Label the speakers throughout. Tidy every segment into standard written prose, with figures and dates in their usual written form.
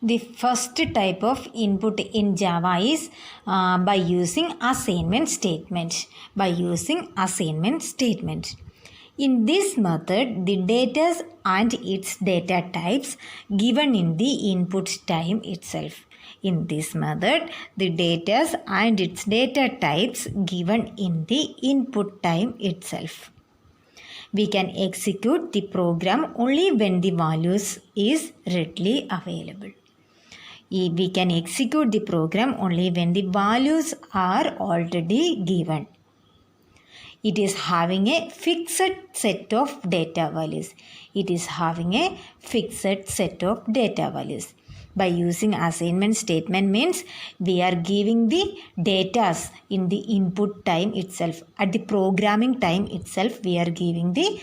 Speaker 1: The first type of input in Java is by using assignment statement. In this method, the data and its data types given in the input time itself. In this method, the data and its data types given in the input time itself. We can execute the program only when the values is readily available. We can execute the program only when the values are already given. It is having a fixed set of data values. By using assignment statement means we are giving the data in the input time itself. At the programming time itself, we are giving the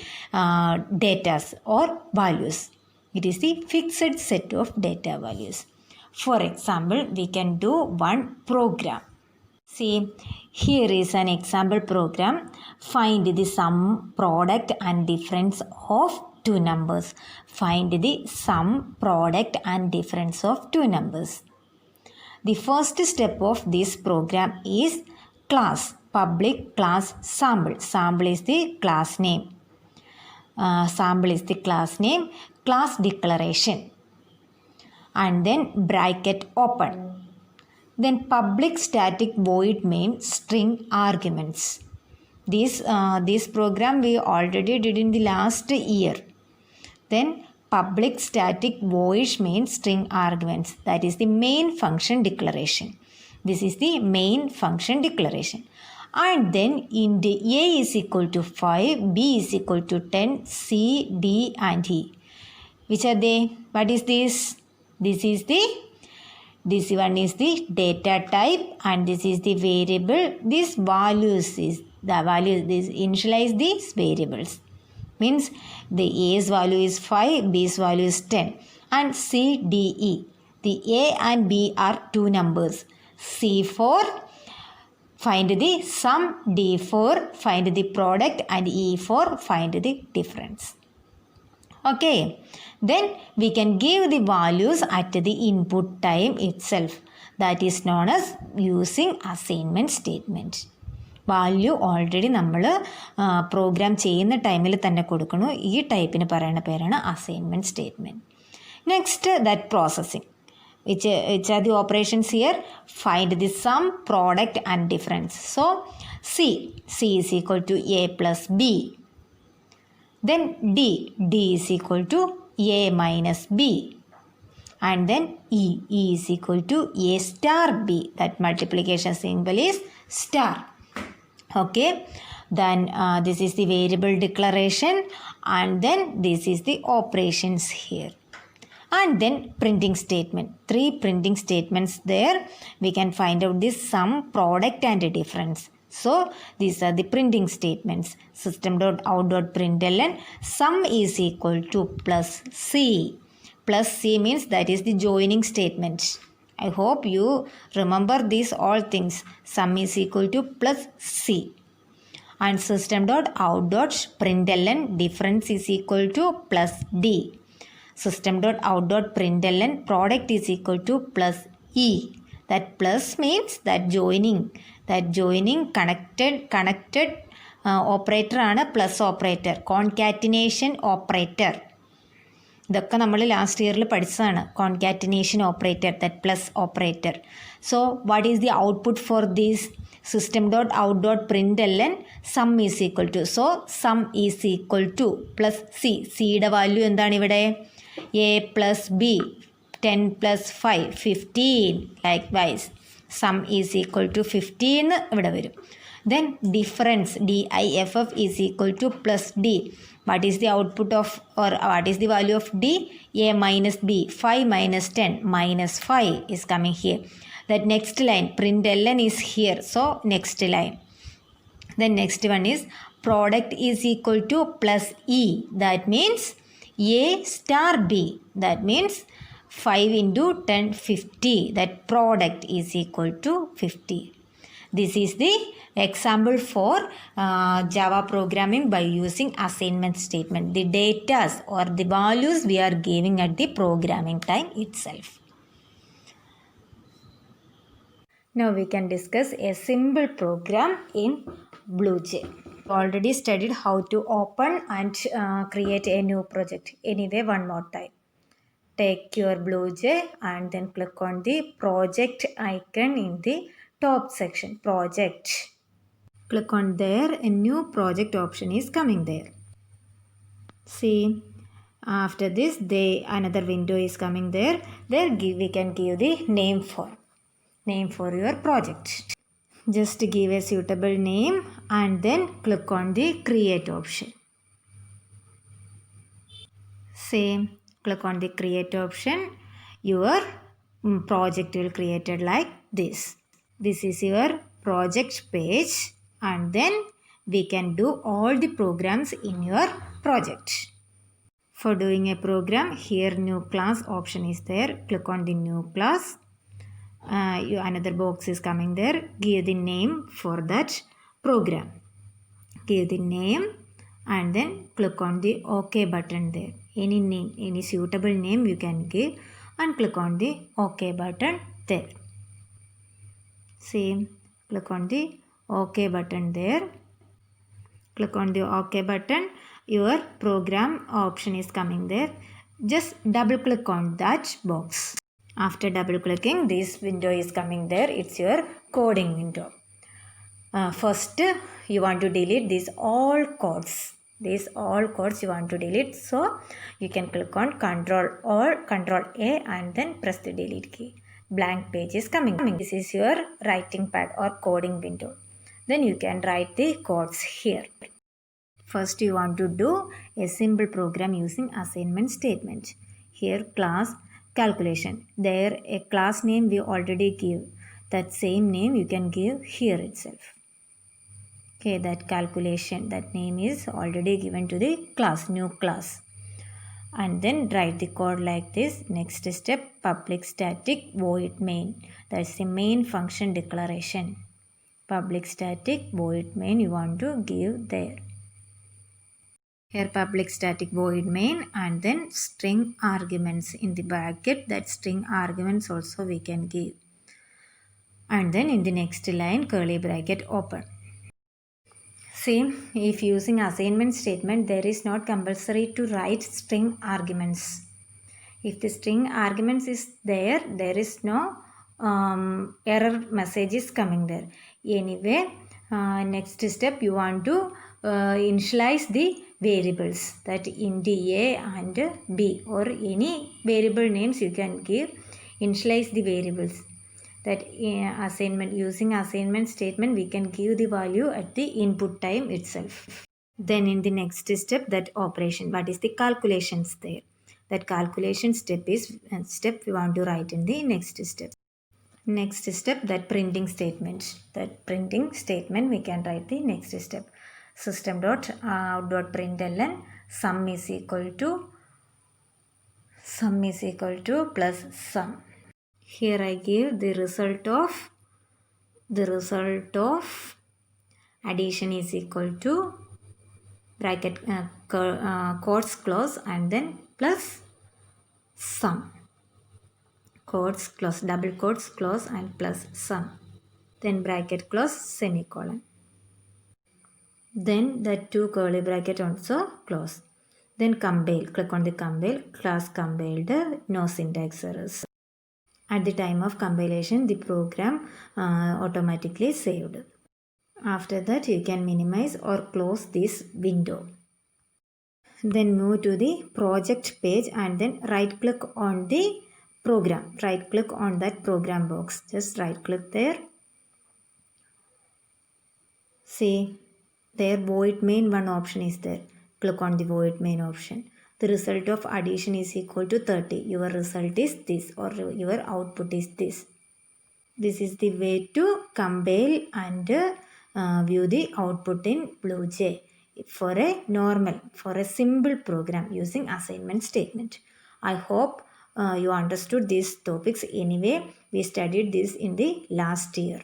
Speaker 1: data or values. It is the fixed set of data values. For example, we can do one program. See, here is an example program. Find the sum, product and difference of two numbers. The first step of this program is class, public class sample. Sample is the class name. Class declaration. And then bracket open. Then public static void main string arguments. This program we already did in the last year. Then public static void main string arguments. That is the main function declaration. This is the main function declaration. And then in the A is equal to 5, B is equal to 10, C, D and E. Which are they? What is this? This one is the data type and this is the variable. This values is the values. This initialize these variables. Means the A's value is 5, B's value is 10 and C, D, E. The A and B are two numbers. C4 find the sum, D4 find the product and E4 find the difference. Okay. Then we can give the values at the input time itself. That is known as using assignment statement. Value already നമ്മൾ programme ചെയ്യുന്ന ടൈമിൽ തന്നെ കൊടുക്കണം. ഈ ടൈപ്പിന് പറയുന്ന പേരാണ് assignment statement. Next that processing which are the operations here. Find the sum, product and difference. So C is equal to A plus B. Then D is equal to A minus B. And then E is equal to A star B. That multiplication symbol is star. Okay. Then this is the variable declaration. And then this is the operations here. And then printing statement. 3 printing statements there. We can find out this sum, product and difference. So these are the printing statements. System.out.println sum is equal to plus C. Plus C means that is the joining statement. I hope you remember these all things. Sum is equal to plus C. And system.out.println difference is equal to plus D. System.out.println product is equal to plus E. That plus means that joining connected operator ആണ് plus operator. Concatenation operator ഇതൊക്കെ നമ്മൾ last ഇയറിൽ പഠിച്ചതാണ്. Concatenation operator, that plus operator. So what is the output for this? system.out.println sum is equal to. So sum is equal to plus C. Cയുടെ value എന്താണ് ഇവിടെ? A plus B 10 plus 5 15. Likewise sum is equal to 15 ഇവിടെ വരും. Then difference DIFF is equal to plus D. What is the output of or what is the value of D? A minus B. 5 minus 10 minus 5 is coming here. That next line println is here. So next line. Then next one is product is equal to plus E. That means A star B. That means 5 into 10 50. That product is equal to 50. This is the example for Java programming by using assignment statement. The data or the values we are giving at the programming time itself. Now we can discuss a simple program in BlueJ. Already studied how to open and create a new project. Anyway, one more time. Take your BlueJ and then click on the project icon in the top section. Project. Click on there. A new project option is coming there. See, after this, another window is coming there. There we can give the name for your project. Just give a suitable name and then click on the create option. Same, click on the create option. Your project will created like this. This is your project page and then we can do all the programs in your project. For doing a program, here new class option is there. Click on the new class. Another box is coming there. Give the name for that program. Give the name and then click on the OK button there. Any name, any suitable name you can give and click on the OK button there. Same, click on the OK button there. Click on the OK button. Your program option is coming there. Just double click on that box. After double clicking, this window is coming there. It's your coding window. First, you want to delete these all codes. These all codes you want to delete. So, you can click on Control or Control A and then press the delete key. Blank page is coming. This is your writing pad or coding window. Then you can write the codes here. First, you want to do a simple program using assignment statement. Here, class calculation. There, a class name we already give. That same name you can give here itself. Okay, that calculation, that name is already given to the class, new class. And then write the code like this. Next step, public static void main. That's the main function declaration. Public static void main you want to give there. Here public static void main and then string arguments in the bracket. That string arguments also we can give. And then in the next line curly bracket open. See, if using assignment statement, there is not compulsory to write string arguments. If the string arguments is there, there is no error message is coming there. Anyway, next step you want to initialize the variables, that int a and b or any variable names you can give. Initialize the variables. That assignment, using assignment statement, we can give the value at the input time itself. Then in the next step, that operation, what is the calculations there? That calculation step is step we want to write in the next step. Next step, that printing statement. That printing statement we can write the next step. System.out.println sum is equal to plus sum. Here I give the result of addition is equal to bracket quotes close and then plus sum. Quotes close, double quotes close and plus sum. Then bracket close, semicolon. Then the two curly bracket also close. Then compile. Click on the compile. Class compiled. No syntax errors. At the time of compilation, the program automatically saved. After that, you can minimize or close this window. Then move to the project page and then right click on the program. Right click on that program box. Just right click there. See, there void main one option is there. Click on the void main option. The result of addition is equal to 30. Your result is this or your output is this. This is the way to compile and view the output in BlueJ for a simple program using assignment statement. I hope you understood these topics. Anyway, we studied this in the last year.